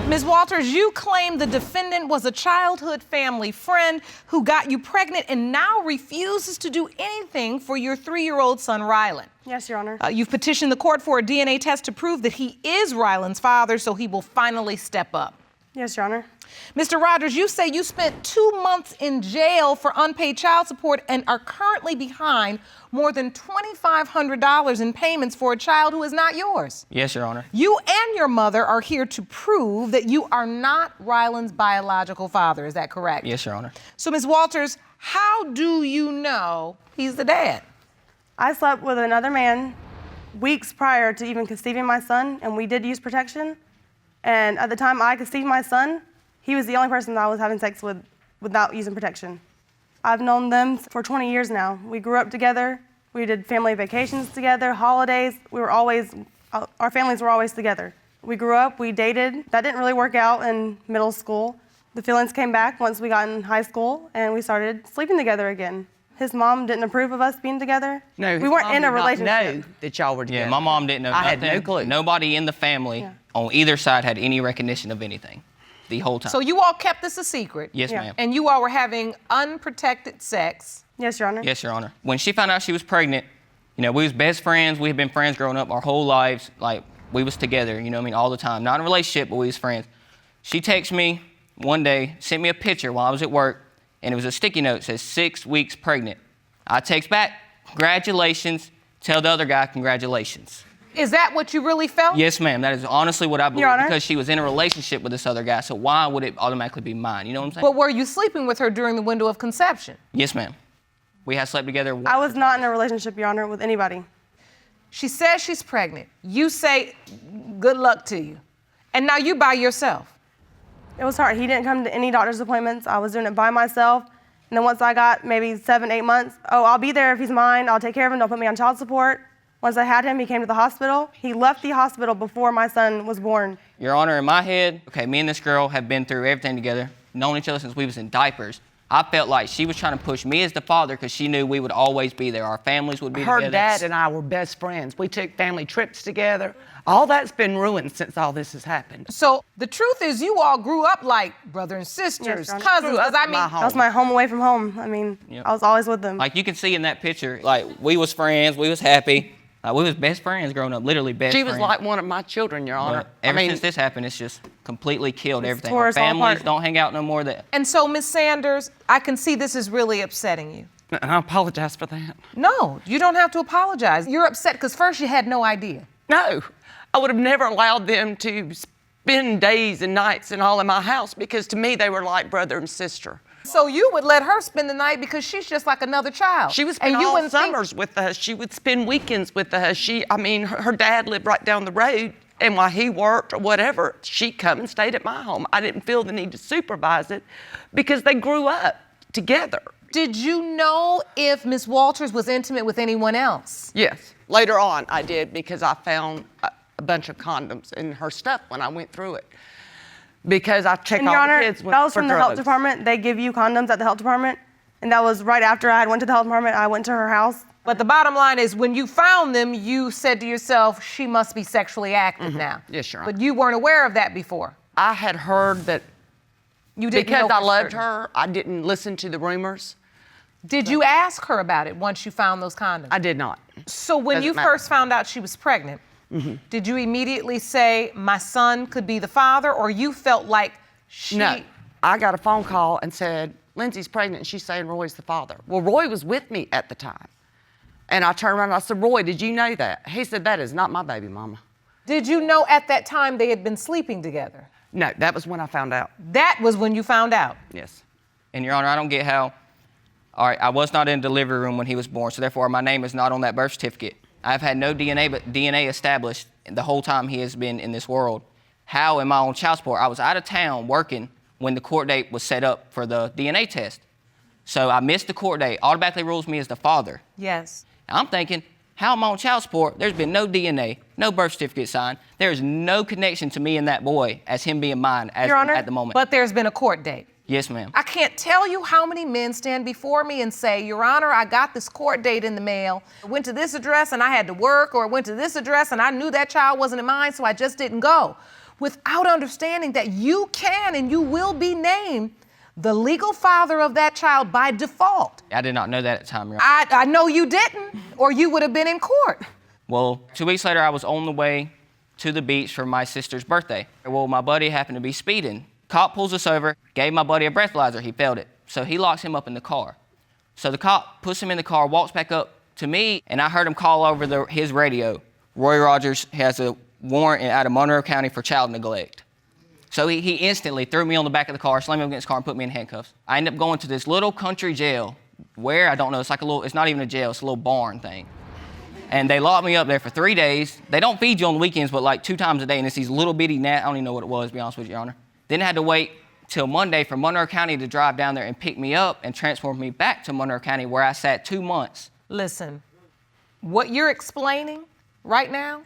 Ms. Walters, you claim the defendant was a childhood family friend who got you pregnant and now refuses to do anything for your 3-year-old son, Rylan. Yes, Your Honor. You've petitioned the court for a DNA test to prove that he is Rylan's father, so he will finally step up. Yes, Your Honor. Mr. Rogers, you say you spent 2 months in jail for unpaid child support and are currently behind more than $2,500 in payments for a child who is not yours. Yes, Your Honor. You and your mother are here to prove that you are not Rylan's biological father. Is that correct? Yes, Your Honor. So, Ms. Walters, how do you know he's the dad? I slept with another man weeks prior to even conceiving my son, and we did use protection. And at the time I conceived my son, he was the only person that I was having sex with without using protection. I've known them for 20 years now. We grew up together. We did family vacations together, holidays. Our families were always together. We grew up, we dated. That didn't really work out in middle school. The feelings came back once we got in high school, and we started sleeping together again. His mom didn't approve of us being together. No, we weren't in a relationship. Know that y'all were together. Yeah, my mom didn't know I nothing. had no clue. Nobody in the family on either side had any recognition of anything the whole time. So you all kept this a secret? Yes, ma'am. And you all were having unprotected sex? Yes, Your Honor. Yes, Your Honor. When she found out she was pregnant, you know, we was best friends. We had been friends growing up our whole lives. Like, we was together, you know what I mean, all the time. Not in a relationship, but we was friends. She texted me one day, sent me a picture while I was at work, and it was a sticky note that says 6 weeks pregnant. I text back, congratulations. Tell the other guy congratulations. Is that what you really felt? Yes, ma'am. That is honestly what I believe. Your Honor? Because she was in a relationship with this other guy, so why would it automatically be mine? You know what I'm saying? But were you sleeping with her during the window of conception? Yes, ma'am. We had slept together. I was not in a relationship, Your Honor, with anybody. She says she's pregnant. You say, good luck to you. And now you by yourself. It was hard. He didn't come to any doctor's appointments. I was doing it by myself. And then once I got maybe 7, 8 months, I'll be there if he's mine. I'll take care of him. Don't put me on child support. Once I had him, he came to the hospital. He left the hospital before my son was born. Your Honor, in my head, okay, me and this girl have been through everything together, known each other since we was in diapers. I felt like she was trying to push me as the father because she knew we would always be there. Our families would be Her together. dad and I were best friends. We took family trips together. All that's been ruined since all this has happened. So the truth is you all grew up like brother and sisters, Yes, Your Honor. cousins, Grew up because I in mean, my home. That was my home away from home. I mean, I was always with them. Like you can see in that picture, like we was friends, we was happy. We was best friends growing up, literally best She friends. was like one of my children, Your Honor. But ever since this happened, it's just completely killed everything. tore Our us all families apart. don't hang out no more. and so Ms. Sanders, I can see this is really upsetting you. And I apologize for that. No, you don't have to apologize. You're upset because first you had no idea. No, I would have never allowed them to spend days and nights and all in my house because to me they were like brother and sister. So you would let her spend the night because she's just like another child. She would spend and you all wouldn't think- summers with us. She would spend weekends with us. Her dad lived right down the road, and while he worked or whatever, she'd come and stayed at my home. I didn't feel the need to supervise it because they grew up together. Did you know if Ms. Walters was intimate with anyone else? Yes. Later on, I did because I found a bunch of condoms in her stuff when I went through it. Because I check And all Your the Honor, kids that was for from the health drugs. department. They give you condoms at the health department. And that was right after I went to the health department. I went to her house. But the bottom line is when you found them, you said to yourself, she must be sexually active now. Yes, Your Honor. But you weren't aware of that before. I had heard that You didn't because know I for loved certain. her, I didn't listen to the rumors. Did you ask her about it once you found those condoms? I did not. So when Doesn't you matter. first found out she was pregnant, did you immediately say, my son could be the father, or you felt like she... No, I got a phone call and said, Lindsay's pregnant and she's saying Roy's the father. Well, Roy was with me at the time. And I turned around and I said, Roy, did you know that? He said, that is not my baby mama. Did you know at that time they had been sleeping together? No, that was when I found out. That was when you found out. Yes. And Your Honor, I don't get how, all right, I was not in the delivery room when he was born, so therefore my name is not on that birth certificate. I've had no DNA established the whole time he has been in this world. How am I on child support? I was out of town working when the court date was set up for the DNA test. So I missed the court date, automatically rules me as the father. Yes. I'm thinking, how am I on child support? There's been no DNA, no birth certificate signed. There's no connection to me and that boy as him being mine as Your Honor, at the moment. But there's been a court date. Yes, ma'am. I can't tell you how many men stand before me and say, Your Honor, I got this court date in the mail. I went to this address and I had to work, or I went to this address and I knew that child wasn't mine, so I just didn't go. without understanding that you can and you will be named the legal father of that child by default. I did not know that at the time, Your Honor. I know you didn't, or you would have been in court. Well, 2 weeks later, I was on the way to the beach for my sister's birthday. Well, my buddy happened to be speeding. Cop pulls us over, gave my buddy a breathalyzer. He failed it. So he locks him up in the car. So the cop puts him in the car, walks back up to me, and I heard him call over his radio. Roy Rogers has a warrant out of Monroe County for child neglect. So he instantly threw me on the back of the car, slammed me against the car, and put me in handcuffs. I ended up going to this little country jail where, I don't know, it's not even a jail, it's a little barn thing. And they locked me up there for 3 days. They don't feed you on the weekends, but like 2 times a day, and it's these little bitty I don't even know what it was, to be honest with you, Your Honor. Then I had to wait till Monday for Monroe County to drive down there and pick me up and transport me back to Monroe County, where I sat 2 months. Listen, what you're explaining right now,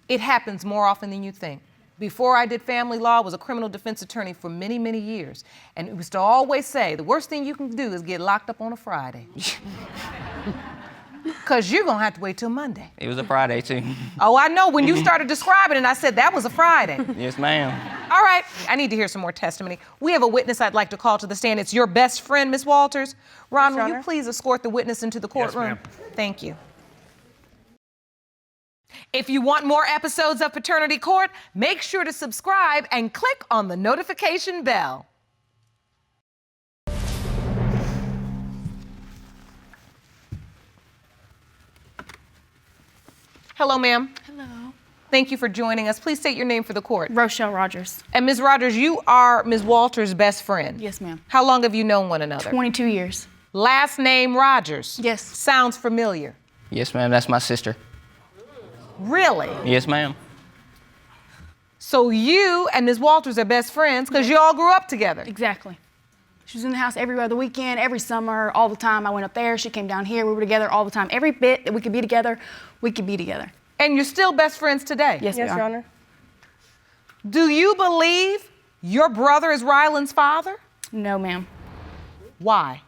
it happens more often than you think. Before I did family law, I was a criminal defense attorney for many, many years. And it was to always say, the worst thing you can do is get locked up on a Friday. Because you're going to have to wait till Monday. It was a Friday, too. Oh, I know. When you started describing it, I said that was a Friday. Yes, ma'am. All right. I need to hear some more testimony. We have a witness I'd like to call to the stand. It's your best friend, Ms. Walters. Ron, Yes, Your will you Honor. please escort the witness into the courtroom? ma'am. Thank you. If you want more episodes of Paternity Court, make sure to subscribe and click on the notification bell. Hello, ma'am. Hello. Thank you for joining us. Please state your name for the court. Rochelle Rogers. And Ms. Rogers, you are Ms. Walters' best friend. Yes, ma'am. How long have you known one another? 22 years. Last name Rogers. Yes. Sounds familiar. Yes, ma'am, that's my sister. Really? Yes, ma'am. So you and Ms. Walters are best friends because you all grew up together. Exactly. She was in the house every other weekend, every summer, all the time. I went up there. She came down here. We were together all the time. Every bit that we could be together, we could be together. And you're still best friends today? Yes, we Yes, are. Your Honor. Do you believe your brother is Ryland's father? No, ma'am. Why?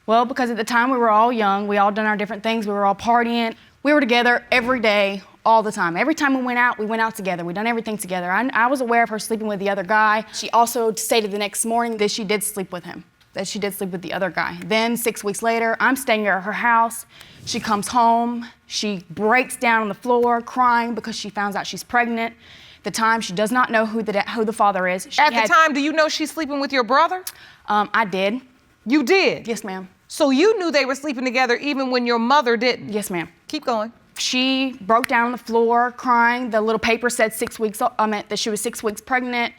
Well, because at the time we were all young. We all done our different things. We were all partying. We were together every day, all the time. Every time we went out together. We done everything together. I was aware of her sleeping with the other guy. She also stated the next morning that she did sleep with him, that she did sleep with the other guy. Then 6 weeks later, I'm staying at her house. She comes home. She breaks down on the floor crying because she finds out she's pregnant. At the time, she does not know who the father is. At the time, do you know she's sleeping with your brother? I did. You did? Yes, ma'am. So you knew they were sleeping together even when your mother didn't? Yes, ma'am. Keep going. She broke down on the floor crying. The little paper said 6 weeks, that she was 6 weeks pregnant.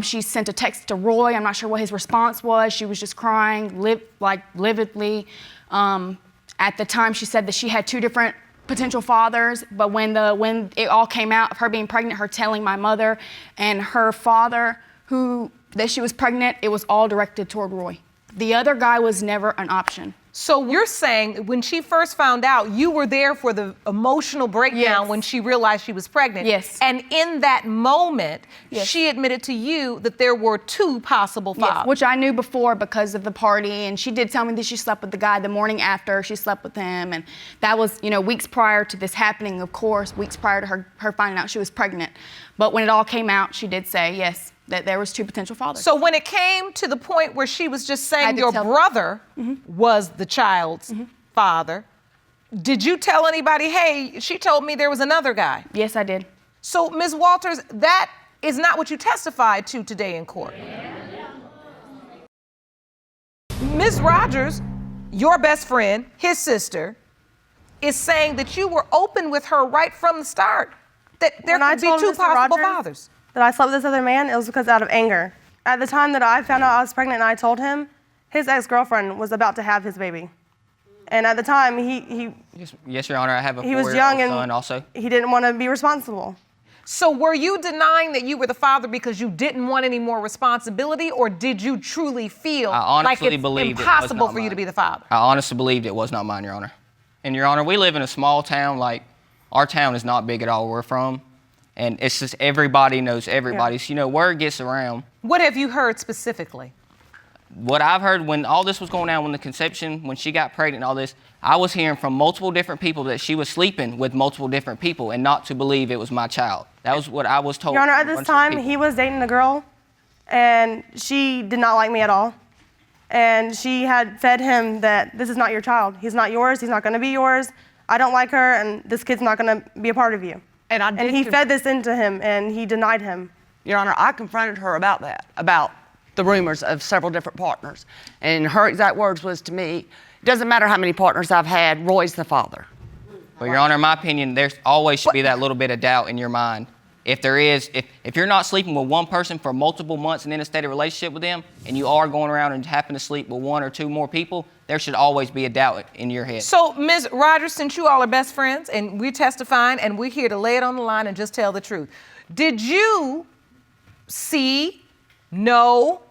She sent a text to Roy. I'm not sure what his response was. She was just crying, lividly. At the time, she said that she had 2 different potential fathers, but when it all came out of her being pregnant, her telling my mother and her father that she was pregnant, it was all directed toward Roy. The other guy was never an option. So you're saying that when she first found out, you were there for the emotional breakdown Yes. when she realized she was pregnant. Yes. And in that moment, Yes. she admitted to you that there were 2 possible fathers. Yes, which I knew before because of the party, and she did tell me that she slept with the guy the morning after she slept with him, and that was, weeks prior to this happening, of course, weeks prior to her finding out she was pregnant. But when it all came out, she did say, yes, that there was 2 potential fathers. So when it came to the point where she was just I saying did your tell- brother was the child's father, did you tell anybody, hey, she told me there was another guy? Yes, I did. So Ms. Walters, that is not what you testified to today in court. Ms. Rogers, your best friend, his sister, is saying that you were open with her right from the start, that there When I could be told 2 Mr. possible Rogers fathers. that I slept with this other man, it was because out of anger. At the time that I found out I was pregnant and I told him, his ex-girlfriend was about to have his baby. And at the time, he Yes, Your Honor, I have a was 4-year-old young son and also. he didn't want to be responsible. So were you denying that you were the father because you didn't want any more responsibility, or did you truly feel I honestly like it's believed it was impossible not for you to mine. be the father? I honestly believed it was not mine, Your Honor. And Your Honor, we live in a small town. Like, our town is not big at all where we're from. And it's just everybody knows everybody. So, word gets around. What have you heard specifically? what I've heard when all this was going on, when the conception, when she got pregnant and all this, I was hearing from multiple different people that she was sleeping with multiple different people and not to believe it was my child. That was what I was told. Your Honor, at from a this bunch of time, people. he was dating a girl, and she did not like me at all. And she had fed him that this is not your child. He's not yours. He's not going to be yours. I don't like her, and this kid's not going to be a part of you. And he fed this into him, and he denied him. Your Honor, I confronted her about that, about the rumors of several different partners. And her exact words was to me, it doesn't matter how many partners I've had, Roy's the father. Well, Your Honor, in my opinion, there's always should be that little bit of doubt in your mind. If there is, if you're not sleeping with one person for multiple months and in a steady relationship with them, and you are going around and happen to sleep with one or two more people, there should always be a doubt in your head. So, Ms. Rogers, since you all are best friends and we're testifying and we're here to lay it on the line and just tell the truth, did you see, know,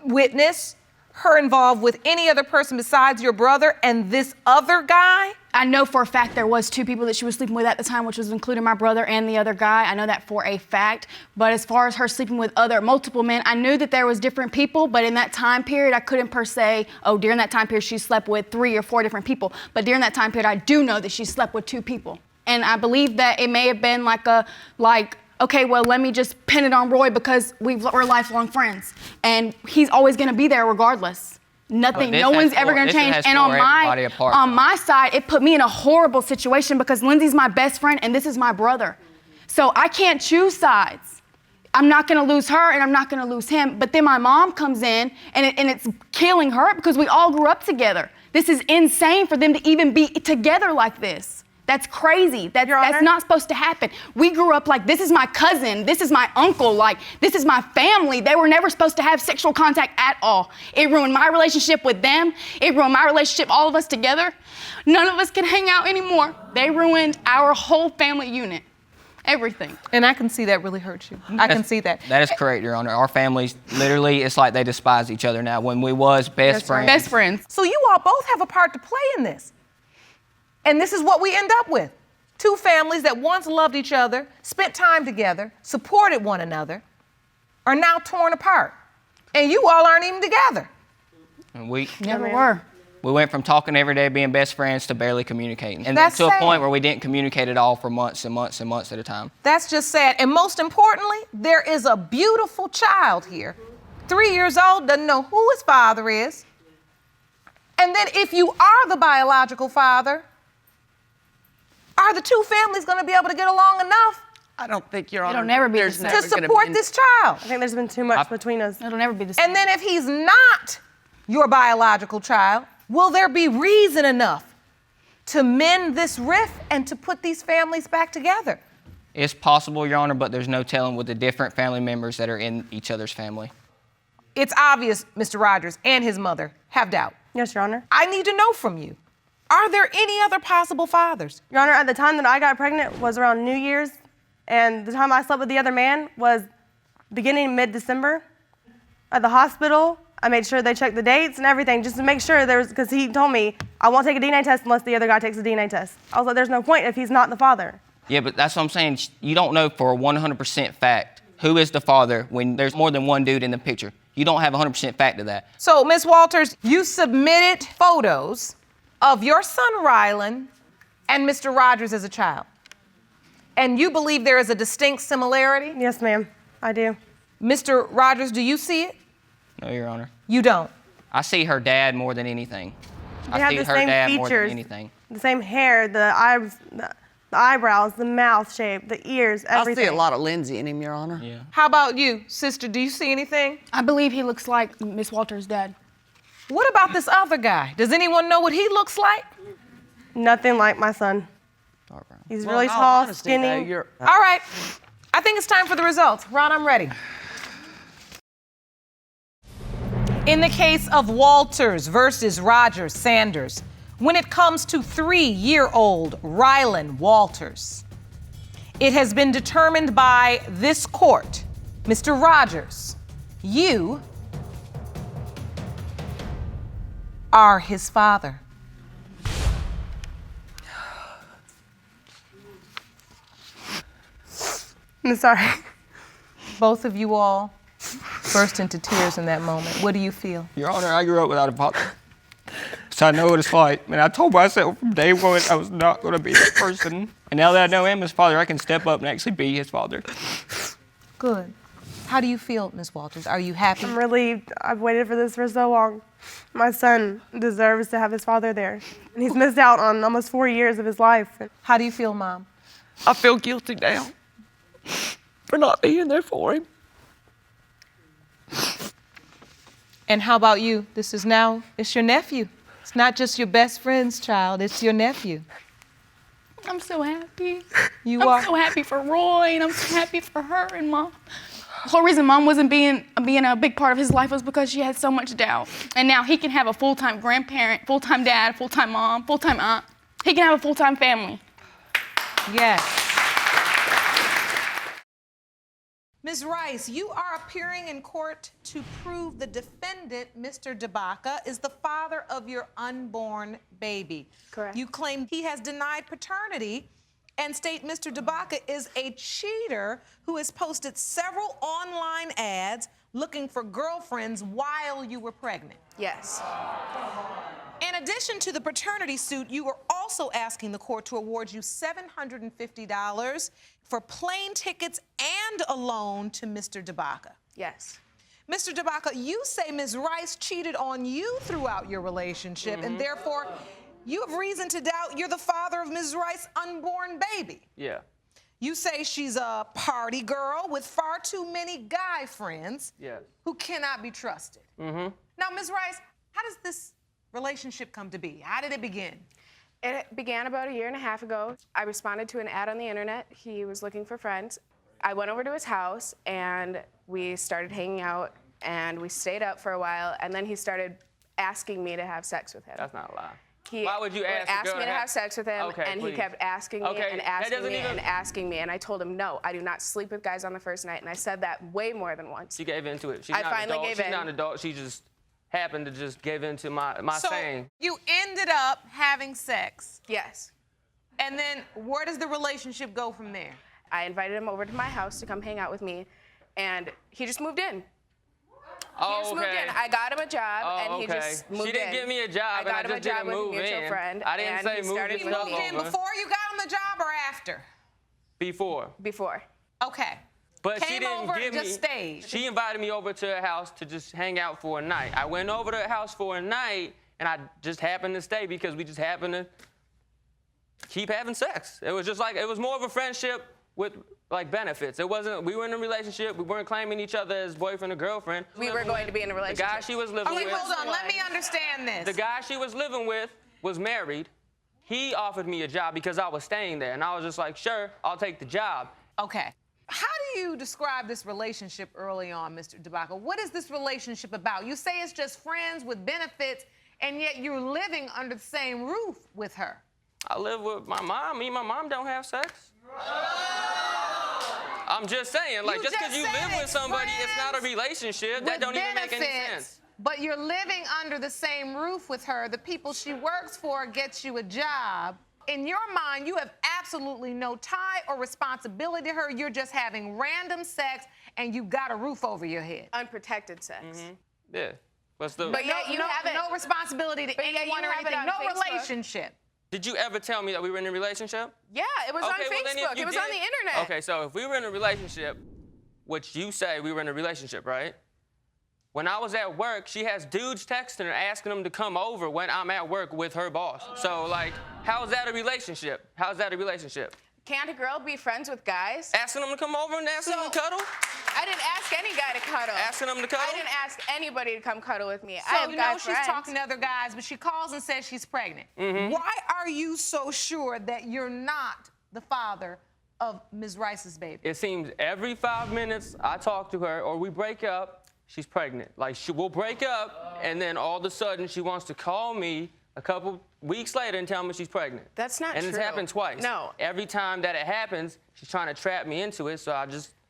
witness her involved with any other person besides your brother and this other guy? I know for a fact there was 2 people that she was sleeping with at the time, which was including my brother and the other guy. I know that for a fact. But as far as her sleeping with multiple men, I knew that there was different people, but in that time period, I couldn't per se, during that time period, she slept with 3 or 4 different people. But during that time period, I do know that she slept with 2 people. And I believe that it may have been okay, well, let me just pin it on Roy because we're lifelong friends. And he's always gonna be there regardless. Nothing, no one's ever gonna change. And on my side, it put me in a horrible situation because Lindsay's my best friend and this is my brother. So I can't choose sides. I'm not gonna lose her and I'm not gonna lose him. But then my mom comes in and it's killing her because we all grew up together. This is insane for them to even be together like this. That's crazy. That's not supposed to happen. We grew up like, this is my cousin, this is my uncle, like, this is my family. They were never supposed to have sexual contact at all. It ruined my relationship with them. It ruined my relationship, all of us together. None of us can hang out anymore. They ruined our whole family unit. Everything. And I can see that really hurt you. I can see that. That is correct, Your Honor. Our families, literally, it's like they despise each other now. When we was best friends. Best friends. So you all both have a part to play in this. And this is what we end up with. 2 families that once loved each other, spent time together, supported one another, are now torn apart. And you all aren't even together. And we Never were. We went from talking every day, being best friends, to barely communicating. And That's to sad. a point where we didn't communicate at all for months and months and months at a time. That's just sad. And most importantly, there is a beautiful child here, 3 years old, doesn't know who his father is. And then if you are the biological father, are the 2 families going to be able to get along enough I don't think, Your Honor, It'll never be the there's same. to never gonna support be- this child? I think there's been too much between us. It'll never be the same. And then if he's not your biological child, will there be reason enough to mend this rift and to put these families back together? It's possible, Your Honor, but there's no telling with the different family members that are in each other's family. It's obvious Mr. Rogers and his mother have doubt. Yes, Your Honor. I need to know from you, are there any other possible fathers? Your Honor, at the time that I got pregnant was around New Year's, and the time I slept with the other man was beginning mid-December. At the hospital, I made sure they checked the dates and everything just to make sure because he told me, I won't take a DNA test unless the other guy takes a DNA test. I was like, there's no point if he's not the father. Yeah, but that's what I'm saying. You don't know for a 100% fact who is the father when there's more than one dude in the picture. You don't have 100% fact of that. So, Ms. Walters, you submitted photos of your son Rylan and Mr. Rogers as a child. And you believe there is a distinct similarity? Yes, ma'am, I do. Mr. Rogers, do you see it? No, Your Honor. You don't. I see her dad more than anything. They have I see the her same dad more than features, anything. the same hair, the eyebrows, the mouth shape, the ears, I everything. see a lot of Lindsay in him, Your Honor. Yeah. How about you, sister? Do you see anything? I believe he looks like Miss Walter's dad. What about this other guy? Does anyone know what he looks like? Nothing like my son. Dark brown. He's Well, really in all tall, honesty, skinny. though, you're- All right. I think it's time for the results. Ron, I'm ready. In the case of Walters versus Rogers Sanders, when it comes to 3-year-old Rylan Walters, it has been determined by this court, Mr. Rogers, you are his father. I'm sorry. Both of you all burst into tears in that moment. What do you feel? Your Honor, I grew up without a father. So I know what it's like. And I told myself from day one I was not going to be that person. And now that I know him as father, I can step up and actually be his father. Good. How do you feel, Ms. Walters? Are you happy? I'm relieved. I've waited for this for so long. My son deserves to have his father there. And he's missed out on almost 4 years of his life. How do you feel, Mom? I feel guilty now for not being there for him. And how about you? It's your nephew. It's not just your best friend's child, it's your nephew. I'm so happy. You are? I'm so happy for Roy, and I'm so happy for her and Mom. The whole reason Mom wasn't being a big part of his life was because she had so much doubt. And now he can have a full-time grandparent, full-time dad, full-time mom, full-time aunt. He can have a full-time family. Yes. Ms. Rice, you are appearing in court to prove the defendant, Mr. Debaca, is the father of your unborn baby. Correct. You claim he has denied paternity and state Mr. Debaca is a cheater who has posted several online ads looking for girlfriends while you were pregnant. Yes. In addition to the paternity suit, you were also asking the court to award you $750 for plane tickets and a loan to Mr. Debaca. Yes. Mr. Debaca, you say Ms. Rice cheated on you throughout your relationship, and therefore you have reason to doubt you're the father of Ms. Rice's unborn baby. Yeah. You say she's a party girl with far too many guy friends who cannot be trusted. Now, Ms. Rice, how does this relationship come to be? How did it begin? It began about 1.5 years ago. I responded to an ad on the internet. He was looking for friends. I went over to his house and we started hanging out and we stayed up for a while, and then he started asking me to have sex with him. That's not a lie. He Why would you ask me to have sex with him, Okay, and please. he kept asking me Okay, and that asking doesn't me even- and asking me, and I told him, no, I do not sleep with guys on the first night, and I said that way more than once. She gave into it. She's I not an finally adult. gave She's in. not an adult. She just happened to just give into my So saying. you ended up having sex, Yes. and then where does the relationship go from there? I invited him over to my house to come hang out with me, and he just moved in. He Oh, just okay. moved in. I got him a job, Oh, and he okay. just moved in. She didn't give me a job, I and got I him a just job didn't with move a mutual in. friend. I didn't and say he move started this with stuff Moved me in over. before you got on the job or after? Before. before. Okay. But she Came didn't over give and me. just stayed. She invited me over to her house to just hang out for a night. I went over to her house for a night, and I just happened to stay because we just happened to keep having sex. It was just like, it was more of a friendship with like benefits. It wasn't, we were in a relationship. We weren't claiming each other as boyfriend or girlfriend. We were going to be in a The relationship. guy she was living Okay, with. hold on. Let me understand this. The guy she was living with was married. He offered me a job because I was staying there, and I was just like, sure, I'll take the job. Okay. How do you describe this relationship early on, Mr. Debaca? What is this relationship about? You say it's just friends with benefits, and yet you're living under the same roof with her. I live with my mom. Me and my mom don't have sex. I'm just saying, like, You just because just you said live with it's somebody, it's not a friends relationship. That with don't even make any benefits, sense. But you're living under the same roof with her. The people she works for gets you a job. In your mind, you have absolutely no tie or responsibility to her. You're just having random sex, and you've got a roof over your head. Unprotected sex. Yeah. What's the? But yet you have it. No responsibility to But yet anyone you or have it anything. on No Facebook. relationship. Did you ever tell me that we were in a relationship? Yeah, it was on well, then if Facebook. you It was did- on the internet. Okay, so if we were in a relationship, which you say we were in a relationship, right? When I was at work, she has dudes texting her asking them to come over when I'm at work with her boss. So, like, how is that a relationship? How is that a relationship? Can't a girl be friends with guys? Asking them to come over and asking them to cuddle? I didn't ask any guy to cuddle. Asking them to cuddle? I didn't ask anybody to come cuddle with me. I So have you guy know she's friends. talking to other guys, but she calls and says she's pregnant. Mm-hmm. Why are you so sure that you're not the father of Ms. Rice's baby? It seems every 5 minutes I talk to her or we break up, she's pregnant. Like, we'll break up, and then all of a sudden she wants to call me a couple weeks later and tell me she's pregnant. That's not and true. it's happened twice. No. Every time that it happens, she's trying to trap me into it, so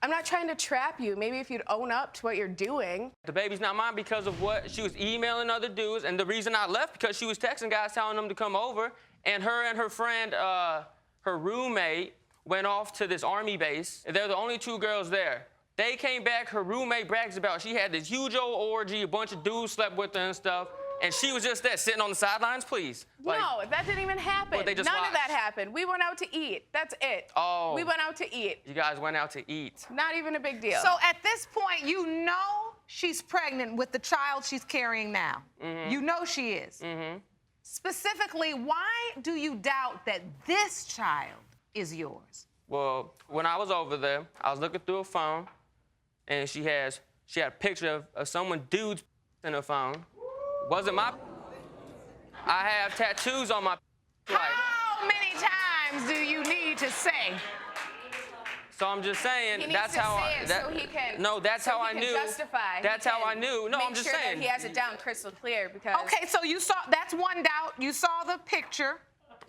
I'm not trying to trap you. Maybe if you'd own up to what you're doing. the baby's not mine because of what she was emailing other dudes, and the reason I left because she was texting guys telling them to come over, and her friend, her roommate, went off to this army base. They're the only two girls there. They came back, her roommate brags about she had this huge old orgy, a bunch of dudes slept with her and stuff, and she was just there sitting on the sidelines, please. Like, No, that didn't even happen. Well, they just None of that watched. happened. We went out to eat. That's it. Oh. We went out to eat. you guys went out to eat. Not even a big deal. So at this point, you know she's pregnant with the child she's carrying now. You know she is. Specifically, why do you doubt that this child is yours? Well, when I was over there, I was looking through her phone, and she had a picture of someone dude's in her phone. Wasn't my. I have tattoos on my. How many times do you need to say? So I'm just saying, He needs that's to how say I. it That, so he can. no, that's so how he I can knew. Justify. That's He how I can knew. No, make I'm just sure saying. that he has it down crystal clear because. Okay, so you saw, that's one doubt. You saw the picture.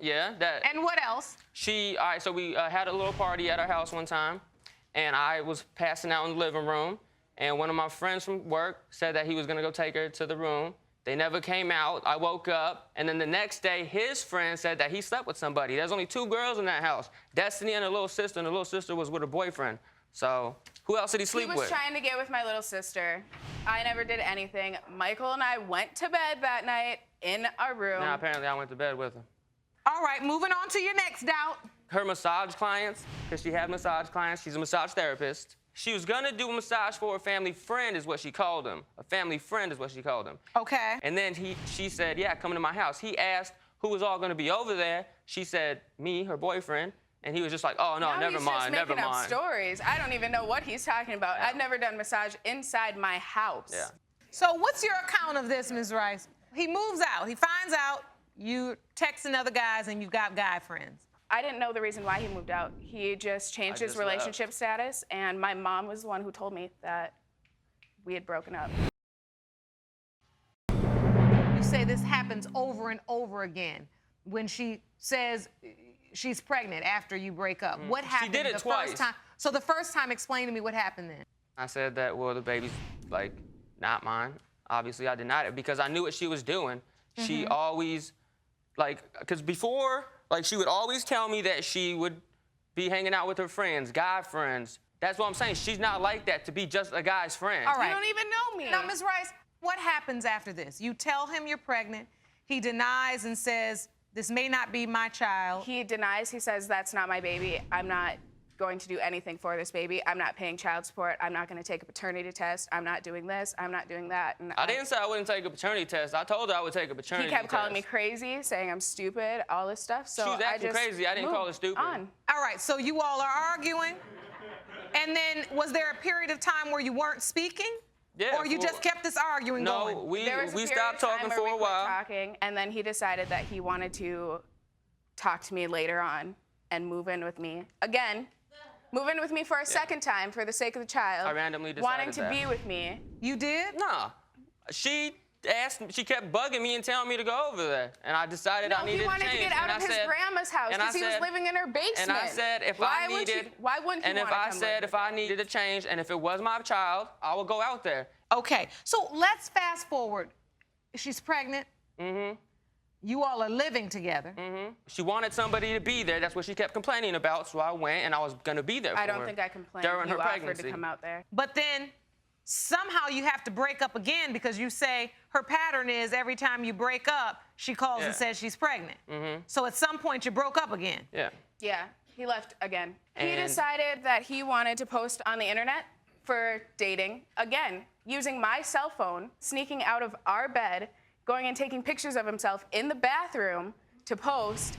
Yeah, that. And what else? All right, so we had a little party at our house one time, and I was passing out in the living room, and one of my friends from work said that he was gonna go take her to the room. They never came out. I woke up, and then the next day, his friend said that he slept with somebody. There's only 2 girls in that house, Destiny and her little sister, and the little sister was with her boyfriend. So who else did he sleep He was with? trying to get with my little sister. I never did anything. Michael and I went to bed that night in our room. Now, apparently, I went to bed with him. All right, moving on to your next doubt. Her massage clients, because she had massage clients, she's a massage therapist. She was gonna do a massage for a family friend, is what she called him. A family friend is what she called him. Okay. And then she said, yeah, come to my house. He asked who was all gonna be over there. She said, me, her boyfriend. And he was just like, oh, no, Now never he's mind, just never making up mind. stories. I don't even know what he's talking about. Yeah. I've never done massage inside my house. Yeah. So what's your account of this, Ms. Rice? He moves out. He finds out you texting other guys and you've got guy friends. I didn't know the reason why he moved out. He just changed his just left. relationship status, and my mom was the one who told me that we had broken up. You say this happens over and over again when she says she's pregnant after you break up. What happened did it the twice. first time? So the first time, explain to me what happened then. I said that, well, the baby's, like, not mine. Obviously, I denied it because I knew what she was doing. She always, like, because before, like, she would always tell me that she would be hanging out with her friends, guy friends. That's what I'm saying. She's not like that to be just a guy's friend. All right. You don't even know me. Now, Ms. Rice, what happens after this? You tell him you're pregnant. He denies and says, this may not be my child. He denies. He says, that's not my baby. I'm not going to do anything for this baby. I'm not paying child support. I'm not going to take a paternity test. I'm not doing this. I'm not doing that. And I didn't say I wouldn't take a paternity test. I told her I would take a paternity He test. kept calling me crazy, saying I'm stupid, all this stuff. So She was I acting just crazy. I didn't call her moved stupid. on. All right, so you all are arguing. And then was there a period of time where you weren't speaking? Yeah, Or you just kept this arguing going? No, we There was a period stopped of time talking where for we a quit while. talking, and then he decided that he wanted to talk to me later on and move in with me again. Move in with me for a second time for the sake of the child. I randomly decided wanting to that. be with me. You did? Nah. She kept bugging me and telling me to go over there. And I decided I No, needed he wanted to to change. get out And of I his said- grandma's house and I because he was said- living in her basement. And I said if why I needed, why wouldn't he and if want to I come said live if I needed a change and if it was my child, I would go out there. Okay, so let's fast forward. She's pregnant. You all are living together. She wanted somebody to be there. That's what she kept complaining about. So I went and I was gonna be there for I don't her think I complained. during You her offered pregnancy. to come out there. But then somehow you have to break up again because you say her pattern is every time you break up, she calls and Yeah. says she's pregnant. So at some point you broke up again. Yeah. Yeah, he left again. He And- decided that he wanted to post on the internet for dating again, using my cell phone, sneaking out of our bed, going and taking pictures of himself in the bathroom to post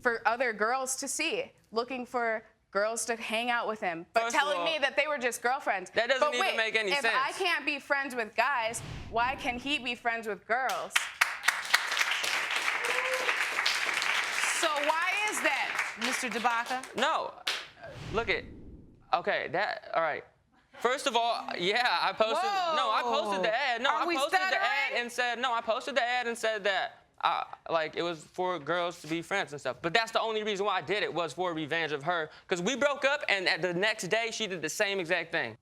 for other girls to see, looking for girls to hang out with him, but First of telling me all, that they were just girlfriends. that doesn't but even wait, make any if sense. I can't be friends with guys, why can he be friends with girls? So why is that, Mr. Debaca? No. Look it. Okay, all right. First of all, yeah, I posted. No, I posted the ad. No, Are I we posted the stuttering? ad and said no. I posted the ad and said that like it was for girls to be friends and stuff. But that's the only reason why I did it was for revenge of her because we broke up and at the next day she did the same exact thing.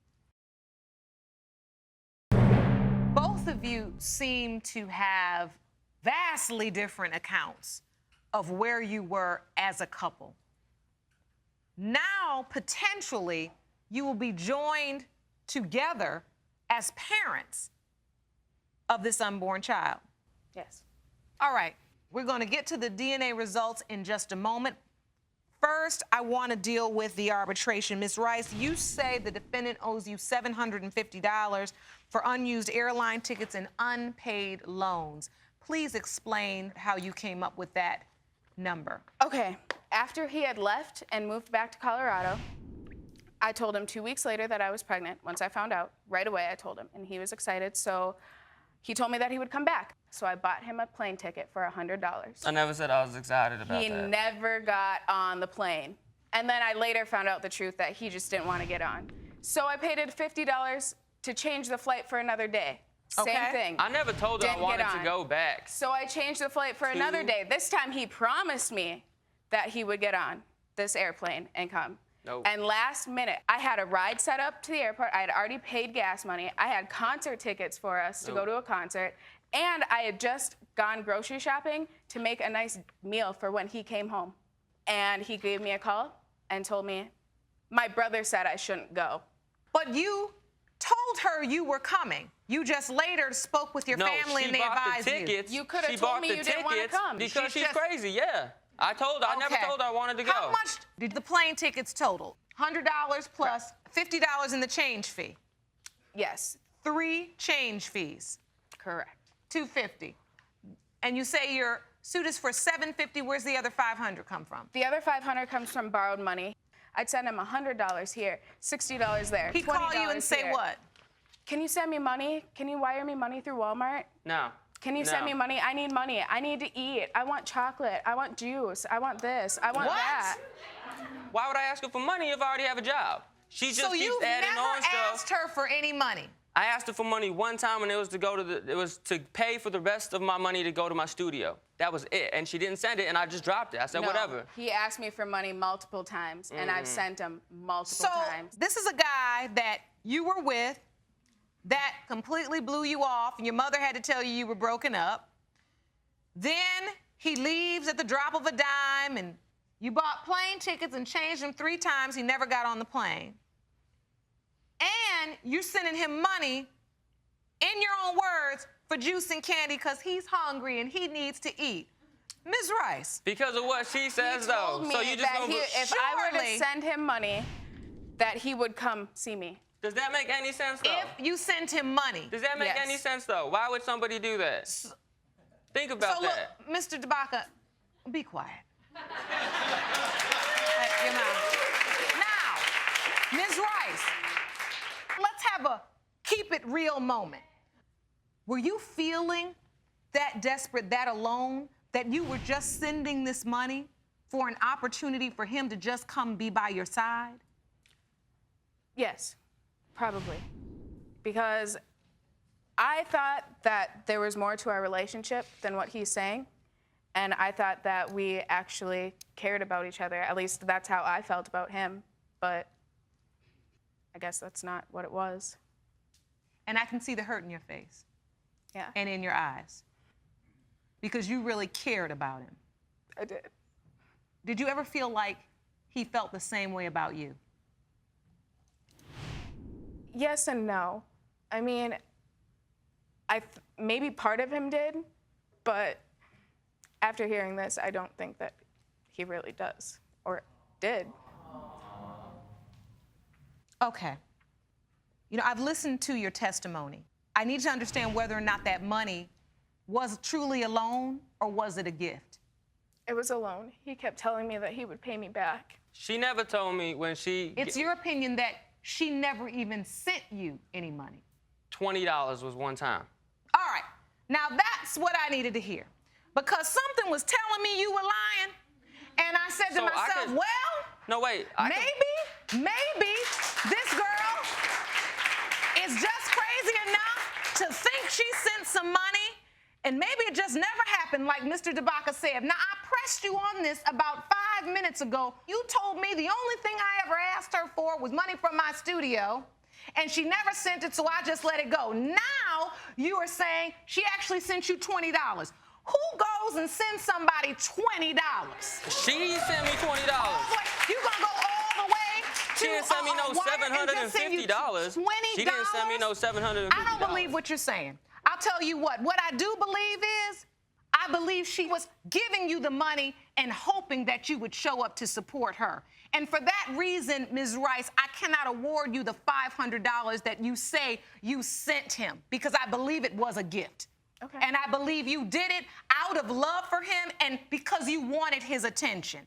Both of you seem to have vastly different accounts of where you were as a couple. Now, potentially, you will be joined together as parents of this unborn child. Yes. All right, we're going to get to the DNA results in just a moment. First, I want to deal with the arbitration. Ms. Rice, you say the defendant owes you $750 for unused airline tickets and unpaid loans. Please explain how you came up with that number. Okay, after he had left and moved back to Colorado, I told him 2 weeks later that I was pregnant. Once I found out, right away I told him, and he was excited. So he told me that he would come back. So I bought him a plane ticket for $100. I never said I was excited about He that. never got on the plane. And then I later found out the truth that he just didn't want to get on. So I paid it $50 to change the flight for another day. Okay. Same thing. I never told her I Didn't wanted get to on. go back. So I changed the flight for another day. This time he promised me that he would get on this airplane and come. Nope. And last minute, I had a ride set up to the airport. I had already paid gas money. I had concert tickets for us to go to a concert. And I had just gone grocery shopping to make a nice meal for when he came home. And he gave me a call and told me, my brother said I shouldn't go. But you told her you were coming. You just later spoke with your family and they advised the tickets. You could have She told bought me the you didn't want to tickets come. because she's just- crazy, yeah. I told her, I never Okay. told her I wanted to go. How much did the plane tickets total? $100 plus $50 in the change fee. Yes, 3 change fees. correct. $250. And you say your suit is for $750. Where's the other $500 come from? The other $500 comes from borrowed money. I'd send him $100 here, $60 there, He'd call you and $20 say here. what? Can you send me money? Can you wire me money through Walmart? No. Can you send me money? I need money. I need to eat. I want chocolate. I want juice. I want this. I want What? that. Why would I ask her for money if I already have a job? She just So keeps you've adding never on asked stuff. her for any money? I asked her for money one time, and it was to go to it was to pay for the rest of my money to go to my studio. That was it, and she didn't send it, and I just dropped it. I said, No, whatever. He asked me for money multiple times, and I've sent him multiple So times. this is a guy that you were with that completely blew you off, and your mother had to tell you you were broken up. Then he leaves at the drop of a dime, and you bought plane tickets and changed him 3 times. He never got on the plane. And you're sending him money, in your own words, for juice and candy because he's hungry and he needs to eat. Ms. Rice. Because of what she says, He told though. me So you just that gonna... if I were Surely- to send him money, that he would come see me. Does that make any sense, though? If you sent him money. Does that make Yes. any sense, though? Why would somebody do that? Think about So look, that. Mr. Debaca, be quiet. You know. Now, Ms. Rice, let's have a keep it real moment. Were you feeling that desperate, that alone, that you were just sending this money for an opportunity for him to just come be by your side? Yes, probably. Because I thought that there was more to our relationship than what he's saying. And I thought that we actually cared about each other. At least that's how I felt about him. But I guess that's not what it was. And I can see the hurt in your face Yeah, and in your eyes because you really cared about him. I did. Did you ever feel like he felt the same way about you? Yes and no. I mean, maybe part of him did, but after hearing this, I don't think that he really does or did. Okay. You know, I've listened to your testimony. I need to understand whether or not that money was truly a loan or was it a gift? It was a loan. He kept telling me that he would pay me back. She never told me when she... It's your opinion that she never even sent you any money. $20 was one time. All right. Now that's what I needed to hear. Because something was telling me you were lying. And I said to So I myself, could- well, No, wait. maybe this girl is just crazy enough to think she sent some money, and maybe it just never happened, like Mr. Debaca said. Now, I pressed you on this about 5 minutes ago. You told me the only thing I ever asked her for was money from my studio, and she never sent it, so I just let it go. Now, you are saying she actually sent you $20. Who goes and sends somebody $20? She sent me $20. You gonna go all the way She didn't send me no $750. She didn't send me no $750. I don't believe what you're saying. I'll tell you what I do believe is, I believe she was giving you the money and hoping that you would show up to support her. And for that reason, Ms. Rice, I cannot award you the $500 that you say you sent him, because I believe it was a gift. Okay. And I believe you did it out of love for him and because you wanted his attention.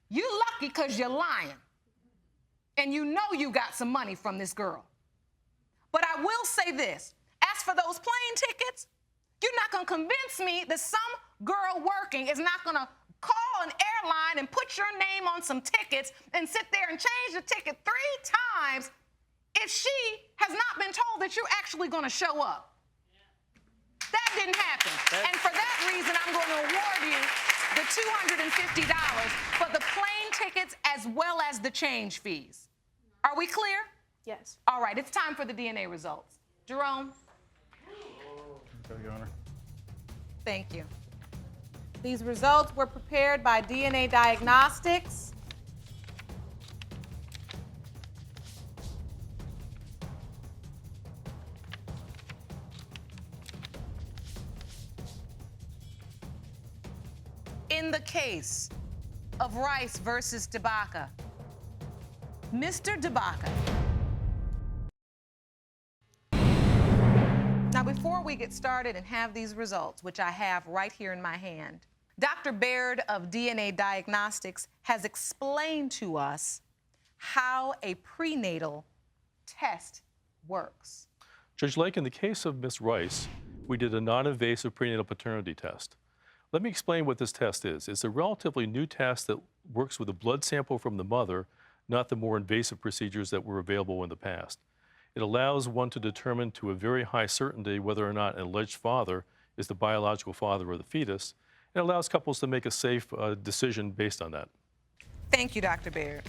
You lucky because you're lying. And you know you got some money from this girl. But I will say this. As for those plane tickets, you're not going to convince me that some girl working is not going to call an airline and put your name on some tickets and sit there and change the ticket 3 times if she has not been told that you're actually going to show up. That didn't happen. And for that reason, I'm going to award you the $250 for the plane tickets as well as the change fees. Are we clear? Yes. All right, it's time for the DNA results. Jerome? Your Honor. Thank you. These results were prepared by DNA Diagnostics. In the case of Rice versus Debaca, Mr. Debaca. Now, before we get started and have these results, which I have right here in my hand, Dr. Baird of DNA Diagnostics has explained to us how a prenatal test works. Judge Lake, in the case of Ms. Rice, we did a non-invasive prenatal paternity test. Let me explain what this test is. It's a relatively new test that works with a blood sample from the mother, not the more invasive procedures that were available in the past. It allows one to determine to a very high certainty whether or not an alleged father is the biological father of the fetus, and allows couples to make a safe decision based on that. Thank you, Dr. Baird.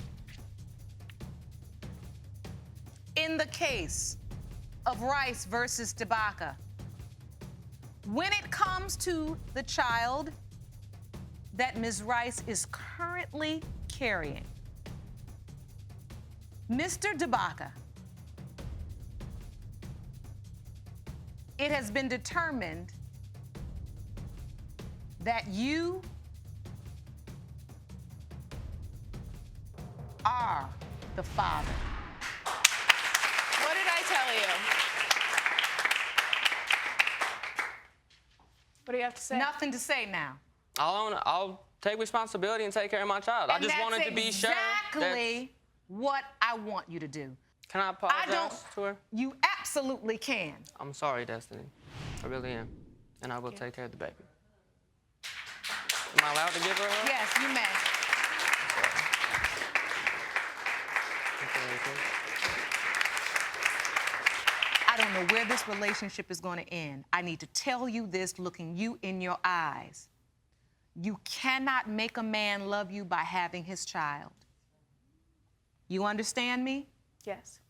In the case of Rice versus Debaca, when it comes to the child that Ms. Rice is currently carrying, Mr. Debaca, it has been determined that you are the father. What did I tell you? What do you have to say? Nothing to say now. I'll take responsibility and take care of my child. I And just wanted to be sure. exactly what I want you to do. Can I apologize to her? You absolutely can. I'm sorry, Destiny. I really am. And I will take care of the baby. Am I allowed to give her a hug? Yes, you may. I don't know where this relationship is going to end. I need to tell you this looking you in your eyes. You cannot make a man love you by having his child. You understand me? Yes.